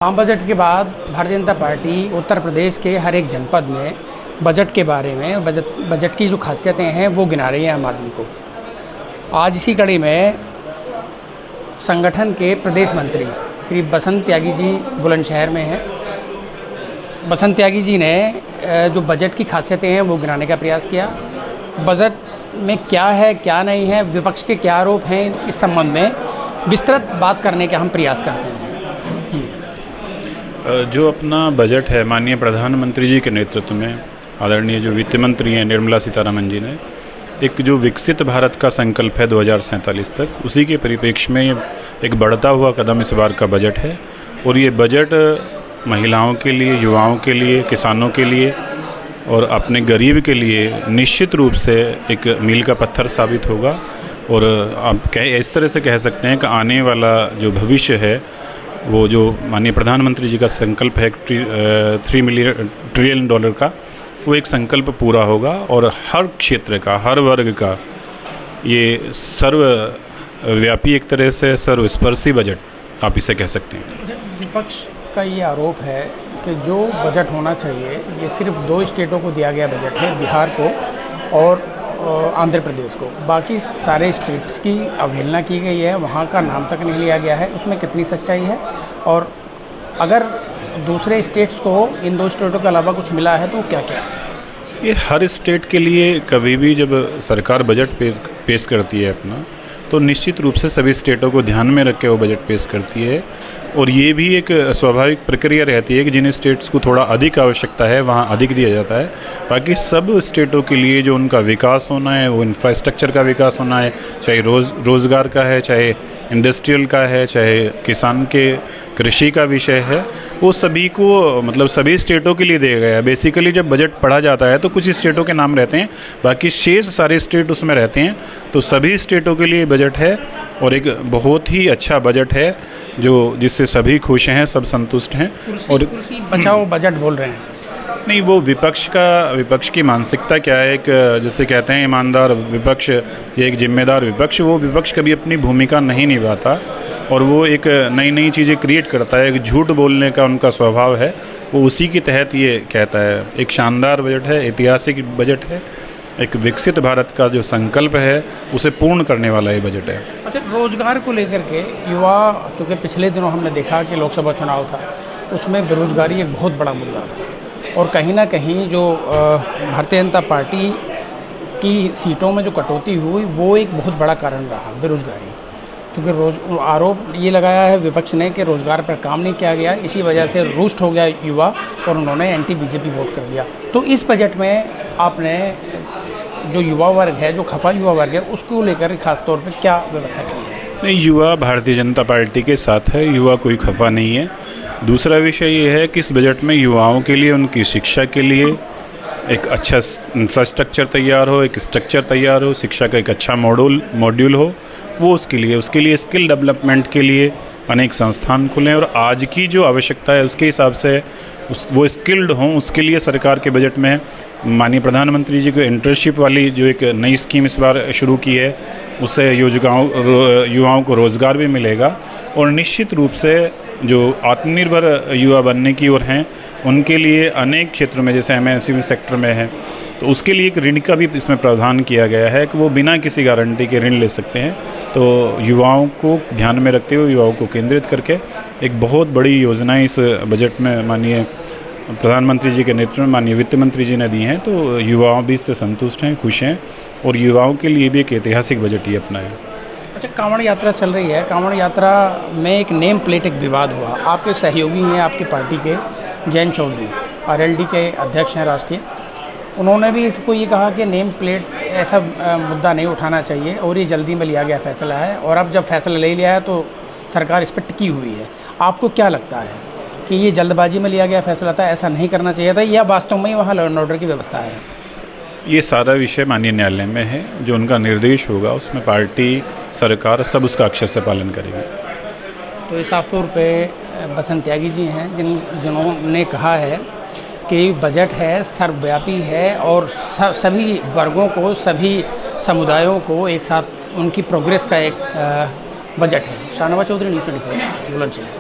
आम बजट के बाद भारतीय जनता पार्टी उत्तर प्रदेश के हर एक जनपद में बजट के बारे में बजट की जो खासियतें हैं वो गिना रही हैं आम आदमी को। आज इसी कड़ी में संगठन के प्रदेश मंत्री श्री बसंत त्यागी जी बुलंदशहर में हैं। बसंत त्यागी जी ने जो बजट की खासियतें हैं वो गिनाने का प्रयास किया। बजट में क्या है क्या नहीं है, विपक्ष के क्या आरोप हैं, इस संबंध में विस्तृत बात करने का हम प्रयास करते हैं। जी, जो अपना बजट है माननीय प्रधानमंत्री जी के नेतृत्व में आदरणीय जो वित्त मंत्री हैं निर्मला सीतारमण जी ने एक जो विकसित भारत का संकल्प है 2047 तक, उसी के परिप्रेक्ष्य में एक बढ़ता हुआ कदम इस बार का बजट है। और ये बजट महिलाओं के लिए, युवाओं के लिए, किसानों के लिए और अपने गरीब के लिए निश्चित रूप से एक मील का पत्थर साबित होगा। और आप इस तरह से कह सकते हैं कि आने वाला जो भविष्य है वो जो माननीय प्रधानमंत्री जी का संकल्प है $3 ट्रिलियन का, वो एक संकल्प पूरा होगा और हर क्षेत्र का, हर वर्ग का ये सर्वव्यापी एक तरह से सर्वस्पर्शी बजट आप इसे कह सकते हैं। विपक्ष का ये आरोप है कि जो बजट होना चाहिए ये सिर्फ 2 स्टेटों को दिया गया बजट है, बिहार को और आंध्र प्रदेश को। बाकी सारे स्टेट्स की अवहेलना की गई है, वहाँ का नाम तक नहीं लिया गया है। उसमें कितनी सच्चाई है? और अगर दूसरे स्टेट्स को इन 2 स्टेटों के अलावा कुछ मिला है तो क्या क्या है? ये हर स्टेट के लिए कभी भी जब सरकार बजट पेश करती है अपना, तो निश्चित रूप से सभी स्टेटों को ध्यान में रख के वो बजट पेश करती है। और ये भी एक स्वाभाविक प्रक्रिया रहती है कि जिन स्टेट्स को थोड़ा अधिक आवश्यकता है वहाँ अधिक दिया जाता है। बाकी सब स्टेटों के लिए जो उनका विकास होना है, वो इंफ्रास्ट्रक्चर का विकास होना है, चाहे रोज़गार का है, चाहे इंडस्ट्रियल का है, चाहे किसान के कृषि का विषय है, वो सभी को मतलब सभी स्टेटों के लिए दिया गया है। बेसिकली जब बजट पढ़ा जाता है तो कुछ स्टेटों के नाम रहते हैं, बाकी शेष सारे स्टेट उसमें रहते हैं। तो सभी स्टेटों के लिए बजट है और एक बहुत ही अच्छा बजट है जिससे सभी खुश हैं, सब संतुष्ट हैं। और बचाओ बजट बोल रहे हैं। नहीं, वो विपक्ष की मानसिकता क्या है, एक जैसे कहते हैं ईमानदार विपक्ष या एक जिम्मेदार विपक्ष, वो विपक्ष कभी अपनी भूमिका नहीं निभाता और वो एक नई चीज़ें क्रिएट करता है। एक झूठ बोलने का उनका स्वभाव है, वो उसी के तहत ये कहता है। एक शानदार बजट है, ऐतिहासिक बजट है, एक विकसित भारत का जो संकल्प है उसे पूर्ण करने वाला ये बजट है। अच्छा, रोजगार को लेकर के युवा, चूँकि पिछले दिनों हमने देखा कि लोकसभा चुनाव था, उसमें बेरोजगारी एक बहुत बड़ा मुद्दा था और कहीं ना कहीं जो भारतीय जनता पार्टी की सीटों में जो कटौती हुई वो एक बहुत बड़ा कारण रहा, बेरोजगारी। चूँकि आरोप ये लगाया है विपक्ष ने कि रोज़गार पर काम नहीं किया गया, इसी वजह से रुष्ट हो गया युवा और उन्होंने एंटी बीजेपी वोट कर दिया। तो इस बजट में आपने जो युवा वर्ग है, जो खफा युवा वर्ग है, उसको लेकर खास तौर पे क्या व्यवस्था की है? नहीं, युवा भारतीय जनता पार्टी के साथ है, युवा कोई खफा नहीं है। दूसरा विषय ये है कि इस बजट में युवाओं के लिए, उनकी शिक्षा के लिए एक अच्छा इंफ्रास्ट्रक्चर तैयार हो, एक स्ट्रक्चर तैयार हो, शिक्षा का एक अच्छा मॉड्यूल हो, वो उसके लिए स्किल डेवलपमेंट के लिए अनेक संस्थान खुलें और आज की जो आवश्यकता है उसके हिसाब से वो स्किल्ड हों। उसके लिए सरकार के बजट में माननीय प्रधानमंत्री जी को इंटर्नशिप वाली जो एक नई स्कीम इस बार शुरू की है, उससे युवाओं को रोज़गार भी मिलेगा। और निश्चित रूप से जो आत्मनिर्भर युवा बनने की ओर हैं उनके लिए अनेक क्षेत्रों में, जैसे एमएसएमई सेक्टर में है, तो उसके लिए एक ऋण का भी इसमें प्रावधान किया गया है कि वो बिना किसी गारंटी के ऋण ले सकते हैं। तो युवाओं को ध्यान में रखते हुए, युवाओं को केंद्रित करके एक बहुत बड़ी योजनाएं इस बजट में माननीय प्रधानमंत्री जी के नेतृत्व में माननीय वित्त मंत्री जी ने दी हैं। तो युवाओं भी इससे संतुष्ट हैं, खुश हैं और युवाओं के लिए भी एक ऐतिहासिक बजट ही अपना है। अच्छा, कांवड़ यात्रा चल रही है, कांवड़ यात्रा में एक नेम प्लेट एक विवाद हुआ। आपके सहयोगी हैं आपकी पार्टी के जयंत चौधरी, आरएलडी के अध्यक्ष हैं राष्ट्रीय, उन्होंने भी इसको ये कहा कि नेम प्लेट ऐसा मुद्दा नहीं उठाना चाहिए और ये जल्दी में लिया गया फैसला है और अब जब फैसला ले लिया है तो सरकार इस पर टिकी हुई है। आपको क्या लगता है कि ये जल्दबाजी में लिया गया फैसला था, ऐसा नहीं करना चाहिए था, या वास्तव में ही वहाँ लॉ एंड ऑर्डर की व्यवस्था है? ये सारा विषय माननीय न्यायालय में है, जो उनका निर्देश होगा उसमें पार्टी, सरकार सब उसका अक्षर से पालन करेगी। तो ये साफ तौर पर बसंत त्यागी जी हैं जिन्होंने कहा है कि बजट है, सर्वव्यापी है और सभी वर्गों को, सभी समुदायों को एक साथ उनकी प्रोग्रेस का एक बजट है। शाहनवाज चौधरी, न्यूज़ 24 बुलंदशहर।